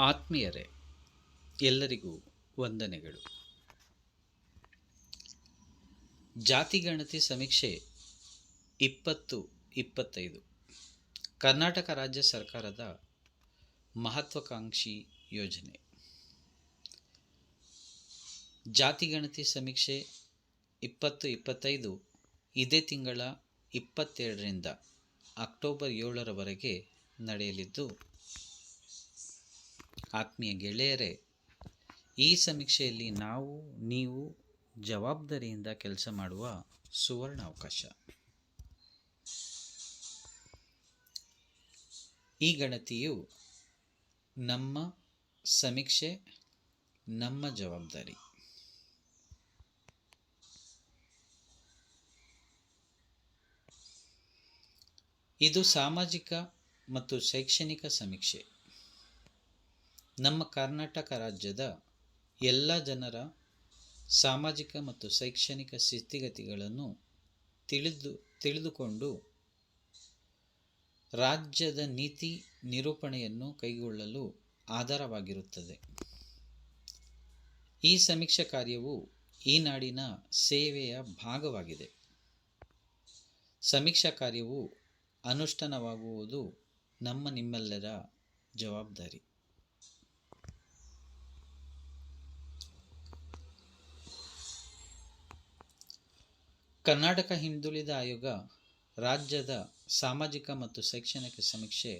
ಆತ್ಮೀಯರೇ, ಎಲ್ಲರಿಗೂ ವಂದನೆಗಳು. ಜಾತಿಗಣತಿ ಸಮೀಕ್ಷೆ 2025 ಕರ್ನಾಟಕ ರಾಜ್ಯ ಸರ್ಕಾರದ ಮಹತ್ವಾಕಾಂಕ್ಷಿ ಯೋಜನೆ. ಜಾತಿಗಣತಿ ಸಮೀಕ್ಷೆ 2025 ಇದೇ ತಿಂಗಳ 22ರಿಂದ ಅಕ್ಟೋಬರ್ 7ರವರೆಗೆ ನಡೆಯಲಿದ್ದು, ಆತ್ಮೀಯ ಗೆಳೆಯರೇ, ಈ ಸಮೀಕ್ಷೆಯಲ್ಲಿ ನೀವು ಜವಾಬ್ದಾರಿಯಿಂದ ಕೆಲಸ ಮಾಡುವ ಸುವರ್ಣ ಅವಕಾಶ. ಈ ಗಣತಿಯು ನಮ್ಮ ಸಮೀಕ್ಷೆ, ನಮ್ಮ ಜವಾಬ್ದಾರಿ. ಇದು ಸಾಮಾಜಿಕ ಮತ್ತು ಶೈಕ್ಷಣಿಕ ಸಮೀಕ್ಷೆ. ನಮ್ಮ ಕರ್ನಾಟಕ ರಾಜ್ಯದ ಎಲ್ಲ ಜನರ ಸಾಮಾಜಿಕ ಮತ್ತು ಶೈಕ್ಷಣಿಕ ಸ್ಥಿತಿಗತಿಗಳನ್ನು ತಿಳಿದುಕೊಂಡು ರಾಜ್ಯದ ನೀತಿ ನಿರೂಪಣೆಯನ್ನು ಕೈಗೊಳ್ಳಲು ಆಧಾರವಾಗಿರುತ್ತದೆ. ಈ ಸಮೀಕ್ಷಾ ಕಾರ್ಯವು ಈ ನಾಡಿನ ಸೇವೆಯ ಭಾಗವಾಗಿದೆ. ಸಮೀಕ್ಷಾ ಕಾರ್ಯವು ಅನುಷ್ಠಾನವಾಗುವುದು ನಿಮ್ಮೆಲ್ಲರ ಜವಾಬ್ದಾರಿ. ಕರ್ನಾಟಕ ಹಿಂದುಳಿದ ಆಯೋಗ ರಾಜ್ಯದ ಸಾಮಾಜಿಕ ಮತ್ತು ಶೈಕ್ಷಣಿಕ ಸಮೀಕ್ಷೆ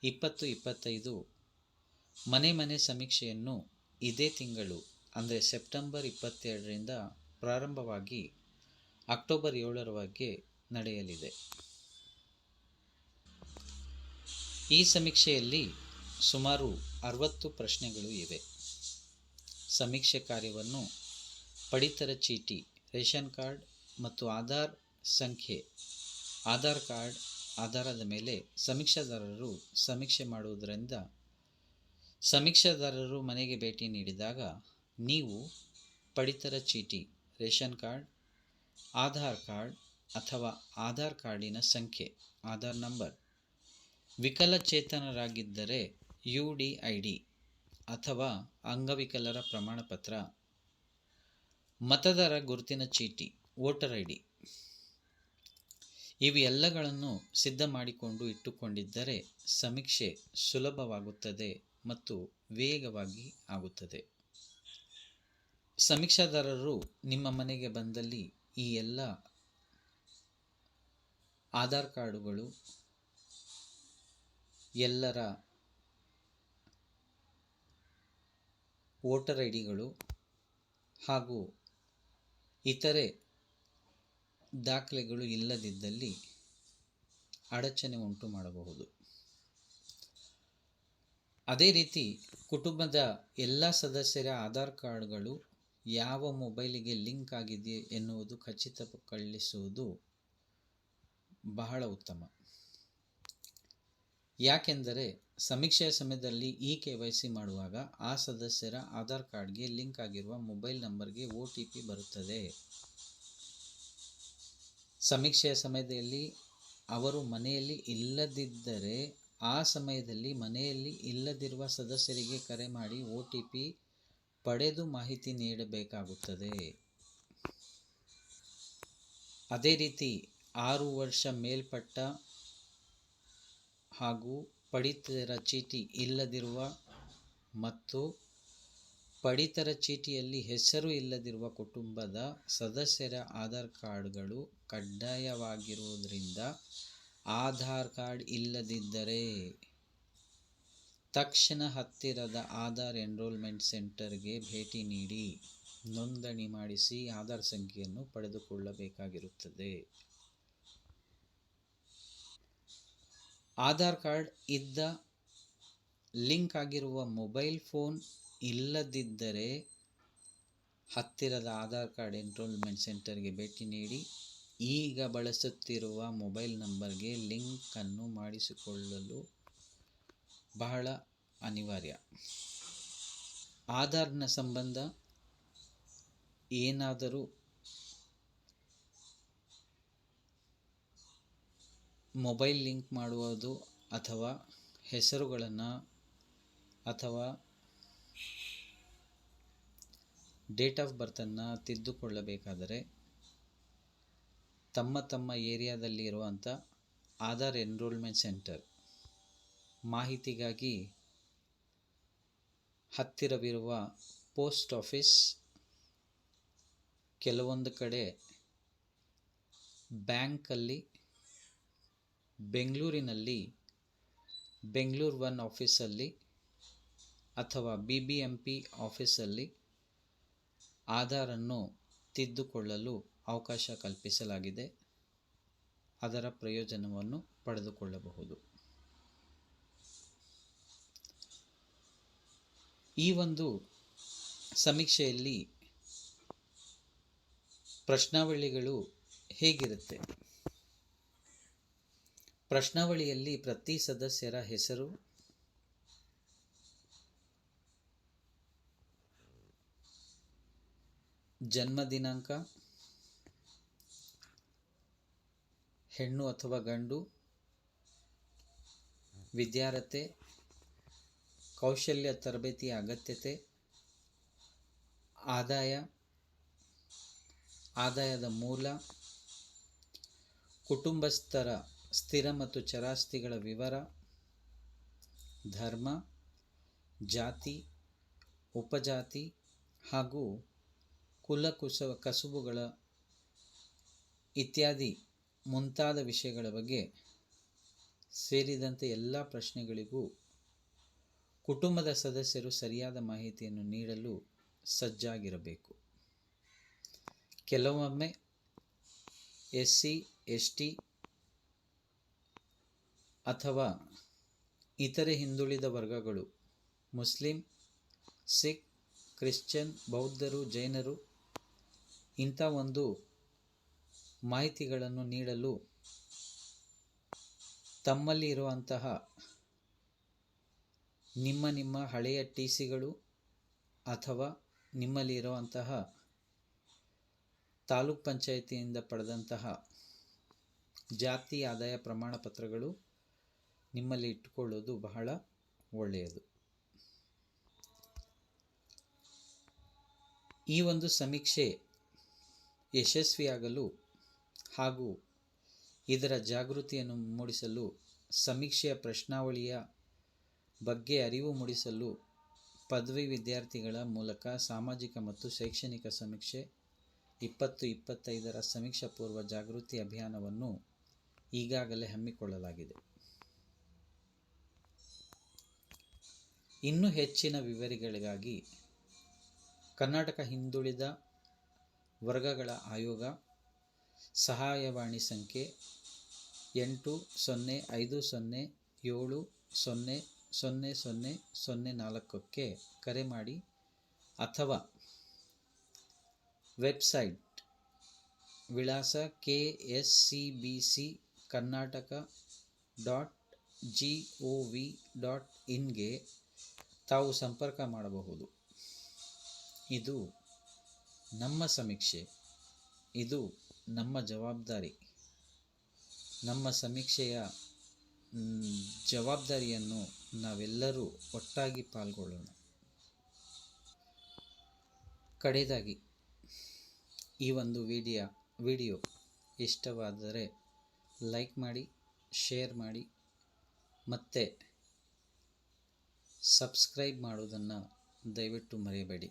2025 ಮನೆ ಸಮೀಕ್ಷೆಯನ್ನು ಇದೇ ತಿಂಗಳು ಅಂದರೆ ಸೆಪ್ಟೆಂಬರ್ 22ರಿಂದ ಪ್ರಾರಂಭವಾಗಿ ಅಕ್ಟೋಬರ್ 7ರವರೆಗೆ ನಡೆಯಲಿದೆ. ಈ ಸಮೀಕ್ಷೆಯಲ್ಲಿ ಸುಮಾರು 60 ಪ್ರಶ್ನೆಗಳು ಇವೆ. ಸಮೀಕ್ಷೆ ಕಾರ್ಯವನ್ನು ಪಡಿತರ ಚೀಟಿ, ರೇಷನ್ ಕಾರ್ಡ್ ಮತ್ತು ಆಧಾರ್ ಸಂಖ್ಯೆ, ಆಧಾರ್ ಕಾರ್ಡ್ ಆಧಾರದ ಮೇಲೆ ಸಮೀಕ್ಷಾದಾರರು ಸಮೀಕ್ಷೆ ಮಾಡುವುದರಿಂದ ಸಮೀಕ್ಷಾದಾರರು ಮನೆಗೆ ಭೇಟಿ ನೀಡಿದಾಗ ನೀವು ಪಡಿತರ ಚೀಟಿ, ರೇಷನ್ ಕಾರ್ಡ್, ಆಧಾರ್ ಕಾರ್ಡ್ ಅಥವಾ ಆಧಾರ್ ಕಾರ್ಡಿನ ಸಂಖ್ಯೆ, ಆಧಾರ್ ನಂಬರ್, ವಿಕಲಚೇತನರಾಗಿದ್ದರೆ UDID ಅಥವಾ ಅಂಗವಿಕಲರ ಪ್ರಮಾಣಪತ್ರ, ಮತದಾರ ಗುರುತಿನ ಚೀಟಿ, ವೋಟರ್ ID ಇವೆಲ್ಲಗಳನ್ನು ಸಿದ್ಧ ಮಾಡಿಕೊಂಡು ಇಟ್ಟುಕೊಂಡಿದ್ದರೆ ಸಮೀಕ್ಷೆ ಸುಲಭವಾಗುತ್ತದೆ ಮತ್ತು ವೇಗವಾಗಿ ಆಗುತ್ತದೆ. ಸಮೀಕ್ಷಾದಾರರು ನಿಮ್ಮ ಮನೆಗೆ ಬಂದಲ್ಲಿ ಈ ಎಲ್ಲ ಆಧಾರ್ ಕಾರ್ಡುಗಳು, ಎಲ್ಲರ ವೋಟರ್ IDಗಳು ಹಾಗೂ ಇತರೆ ದಾಖಲೆಗಳು ಇಲ್ಲದಿದ್ದಲ್ಲಿ ಅಡಚಣೆ ಉಂಟು ಮಾಡಬಹುದು. ಅದೇ ರೀತಿ ಕುಟುಂಬದ ಎಲ್ಲ ಸದಸ್ಯರ ಆಧಾರ್ ಕಾರ್ಡ್ಗಳು ಯಾವ ಮೊಬೈಲಿಗೆ ಲಿಂಕ್ ಆಗಿದೆ ಎನ್ನುವುದು ಖಚಿತಪಡಿಸುವುದು ಬಹಳ ಉತ್ತಮ. ಯಾಕೆಂದರೆ ಸಮೀಕ್ಷೆಯ ಸಮಯದಲ್ಲಿ KYC ಮಾಡುವಾಗ ಆ ಸದಸ್ಯರ ಆಧಾರ್ ಕಾರ್ಡ್ಗೆ ಲಿಂಕ್ ಆಗಿರುವ ಮೊಬೈಲ್ ನಂಬರ್ಗೆ OTP ಬರುತ್ತದೆ. ಸಮೀಕ್ಷೆಯ ಸಮಯದಲ್ಲಿ ಅವರು ಮನೆಯಲ್ಲಿ ಇಲ್ಲದಿದ್ದರೆ ಆ ಸಮಯದಲ್ಲಿ ಮನೆಯಲ್ಲಿ ಇಲ್ಲದಿರುವ ಸದಸ್ಯರಿಗೆ ಕರೆ ಮಾಡಿ OTP ಪಡೆದು ಮಾಹಿತಿ ನೀಡಬೇಕಾಗುತ್ತದೆ. ಅದೇ ರೀತಿ 6 ವರ್ಷ ಮೇಲ್ಪಟ್ಟ ಹಾಗೂ ಪಡಿತರ ಚೀಟಿ ಇಲ್ಲದಿರುವ ಮತ್ತು ಪಡಿತರ ಚೀಟಿಯಲ್ಲಿ ಹೆಸರು ಇಲ್ಲದಿರುವ ಕುಟುಂಬದ ಸದಸ್ಯರ ಆಧಾರ್ ಕಾರ್ಡ್ಗಳು ಕಡ್ಡಾಯವಾಗಿರುವುದರಿಂದ ಆಧಾರ್ ಕಾರ್ಡ್ ಇಲ್ಲದಿದ್ದರೆ ತಕ್ಷಣ ಹತ್ತಿರದ ಆಧಾರ್ ಎನ್ರೋಲ್ಮೆಂಟ್ ಸೆಂಟರ್ಗೆ ಭೇಟಿ ನೀಡಿ ನೋಂದಣಿ ಮಾಡಿಸಿ ಆಧಾರ್ ಸಂಖ್ಯೆಯನ್ನು ಪಡೆದುಕೊಳ್ಳಬೇಕಾಗಿರುತ್ತದೆ. ಆಧಾರ್ ಕಾರ್ಡ್ ಇದ್ದ ಲಿಂಕ್ ಆಗಿರುವ ಮೊಬೈಲ್ ಫೋನ್ ಇಲ್ಲದಿದ್ದರೆ ಹತ್ತಿರದ ಆಧಾರ್ ಕಾರ್ಡ್ ಎನ್ರೋಲ್ಮೆಂಟ್ ಸೆಂಟರ್ಗೆ ಭೇಟಿ ನೀಡಿ ಈಗ ಬಳಸುತ್ತಿರುವ ಮೊಬೈಲ್ ನಂಬರ್ಗೆ ಲಿಂಕನ್ನು ಮಾಡಿಸಿಕೊಳ್ಳಲು ಬಹಳ ಅನಿವಾರ್ಯ. ಆಧಾರ್ನ ಸಂಬಂಧ ಏನಾದರೂ ಮೊಬೈಲ್ ಲಿಂಕ್ ಮಾಡುವುದು ಅಥವಾ ಹೆಸರುಗಳನ್ನು ಅಥವಾ ಡೇಟ್ ಆಫ್ ಬರ್ತನ್ನು ತಿದ್ದುಕೊಳ್ಳಬೇಕಾದರೆ ತಮ್ಮ ಏರಿಯಾದಲ್ಲಿ ಇರುವಂಥ ಆಧಾರ್ ಎನ್ರೋಲ್ಮೆಂಟ್ ಸೆಂಟರ್, ಮಾಹಿತಿಗಾಗಿ ಹತ್ತಿರವಿರುವ ಪೋಸ್ಟ್ ಆಫೀಸ್, ಕೆಲವೊಂದು ಕಡೆ ಬ್ಯಾಂಕಲ್ಲಿ, ಬೆಂಗಳೂರಿನಲ್ಲಿ ಬೆಂಗಳೂರು 1 ಆಫೀಸಲ್ಲಿ ಅಥವಾ BBMP ಆಫೀಸಲ್ಲಿ ಆಧಾರನ್ನು ತಿದ್ದುಕೊಳ್ಳಲು ಅವಕಾಶ ಕಲ್ಪಿಸಲಾಗಿದೆ. ಅದರ ಪ್ರಯೋಜನವನ್ನು ಪಡೆದುಕೊಳ್ಳಬಹುದು. ಈ ಒಂದು ಸಮೀಕ್ಷೆಯಲ್ಲಿ ಪ್ರಶ್ನಾವಳಿಗಳು ಹೇಗಿರುತ್ತೆ? ಪ್ರಶ್ನಾವಳಿಯಲ್ಲಿ ಪ್ರತಿ ಸದಸ್ಯರ ಹೆಸರು, ಜನ್ಮ ದಿನಾಂಕ, ಹೆಣ್ಣು ಅಥವಾ ಗಂಡು, ವಿದ್ಯಾರ್ಹತೆ, ಕೌಶಲ್ಯ ತರಬೇತಿಯ ಅಗತ್ಯತೆ, ಆದಾಯದ ಮೂಲ, ಕುಟುಂಬಸ್ಥರ ಸ್ಥಿರ ಮತ್ತು ಚರಾಸ್ತಿಗಳ ವಿವರ, ಧರ್ಮ, ಜಾತಿ, ಉಪಜಾತಿ ಹಾಗೂ ಕಸುಬುಗಳ ಇತ್ಯಾದಿ ಮುಂತಾದ ವಿಷಯಗಳ ಬಗ್ಗೆ ಸೇರಿದಂತೆ ಎಲ್ಲ ಪ್ರಶ್ನೆಗಳಿಗೂ ಕುಟುಂಬದ ಸದಸ್ಯರು ಸರಿಯಾದ ಮಾಹಿತಿಯನ್ನು ನೀಡಲು ಸಜ್ಜಾಗಿರಬೇಕು. ಕೆಲವೊಮ್ಮೆ SC, ST ಅಥವಾ ಇತರೆ ಹಿಂದುಳಿದ ವರ್ಗಗಳು, ಮುಸ್ಲಿಂ, ಸಿಖ್, ಕ್ರಿಶ್ಚಿಯನ್, ಬೌದ್ಧರು, ಜೈನರು ಇಂಥ ಒಂದು ಮಾಹಿತಿಗಳನ್ನು ನೀಡಲು ತಮ್ಮಲ್ಲಿ ಇರುವಂತಹ ನಿಮ್ಮ ಹಳೆಯ TCಗಳು ಅಥವಾ ನಿಮ್ಮಲ್ಲಿ ಇರುವಂತಹ ತಾಲೂಕ್ ಪಂಚಾಯಿತಿಯಿಂದ ಪಡೆದಂತಹ ಜಾತಿ ಆದಾಯ ಪ್ರಮಾಣ ಪತ್ರಗಳು ನಿಮ್ಮಲ್ಲಿ ಇಟ್ಟುಕೊಳ್ಳೋದು ಬಹಳ ಒಳ್ಳೆಯದು. ಈ ಒಂದು ಸಮೀಕ್ಷೆ ಯಶಸ್ವಿಯಾಗಲು ಹಾಗೂ ಇದರ ಜಾಗೃತಿಯನ್ನು ಮೂಡಿಸಲು, ಸಮೀಕ್ಷೆಯ ಪ್ರಶ್ನಾವಳಿಯ ಬಗ್ಗೆ ಅರಿವು ಮೂಡಿಸಲು ಪದವಿ ವಿದ್ಯಾರ್ಥಿಗಳ ಮೂಲಕ ಸಾಮಾಜಿಕ ಮತ್ತು ಶೈಕ್ಷಣಿಕ ಸಮೀಕ್ಷೆ 2025ರ ಸಮೀಕ್ಷಾ ಪೂರ್ವ ಜಾಗೃತಿ ಅಭಿಯಾನವನ್ನು ಈಗಾಗಲೇ ಹಮ್ಮಿಕೊಳ್ಳಲಾಗಿದೆ. ಇನ್ನೂ ಹೆಚ್ಚಿನ ವಿವರಗಳಿಗಾಗಿ ಕರ್ನಾಟಕ ಹಿಂದುಳಿದ ವರ್ಗಗಳ ಆಯೋಗ ಸಹಾಯವಾಣಿ ಸಂಖ್ಯೆ 8050700004ಕ್ಕೆ ಕರೆ ಮಾಡಿ ಅಥವಾ ವೆಬ್ಸೈಟ್ ವಿಳಾಸ kscbckarnataka.gov.in ತಾವು ಸಂಪರ್ಕ ಮಾಡಬಹುದು. ಇದು ನಮ್ಮ ಸಮೀಕ್ಷೆ, ಇದು ನಮ್ಮ ಜವಾಬ್ದಾರಿ. ನಮ್ಮ ಸಮೀಕ್ಷೆಯ ಜವಾಬ್ದಾರಿಯನ್ನು ನಾವೆಲ್ಲರೂ ಒಟ್ಟಾಗಿ ಪಾಲ್ಗೊಳ್ಳೋಣ. ಕಡೆಯದಾಗಿ ಈ ಒಂದು ವಿಡಿಯೋ ಇಷ್ಟವಾದರೆ ಲೈಕ್ ಮಾಡಿ, ಶೇರ್ ಮಾಡಿ ಮತ್ತು ಸಬ್ಸ್ಕ್ರೈಬ್ ಮಾಡೋದನ್ನು ದಯವಿಟ್ಟು ಮರೆಯಬೇಡಿ.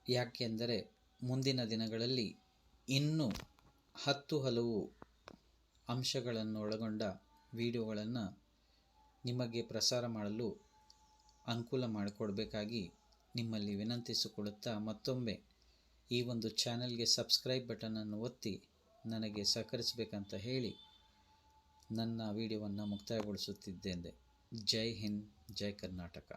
ಯಾಕೆಂದರೆ ಮುಂದಿನ ದಿನಗಳಲ್ಲಿ ಇನ್ನೂ 10 ಹಲವು ಅಂಶಗಳನ್ನು ಒಳಗೊಂಡ ವಿಡಿಯೋಗಳನ್ನು ನಿಮಗೆ ಪ್ರಸಾರ ಮಾಡಲು ಅನುಕೂಲ ಮಾಡಿಕೊಡಬೇಕಾಗಿ ನಿಮ್ಮಲ್ಲಿ ವಿನಂತಿಸಿಕೊಳ್ಳುತ್ತಾ, ಮತ್ತೊಮ್ಮೆ ಈ ಒಂದು ಚಾನೆಲ್ಗೆ ಸಬ್ಸ್ಕ್ರೈಬ್ ಬಟನನ್ನು ಒತ್ತಿ ನನಗೆ ಸಹಕರಿಸಬೇಕಂತ ಹೇಳಿ ನನ್ನ ವಿಡಿಯೋವನ್ನು ಮುಕ್ತಾಯಗೊಳಿಸುತ್ತಿದ್ದೇನೆ. ಜೈ ಹಿಂದ್, ಜೈ ಕರ್ನಾಟಕ.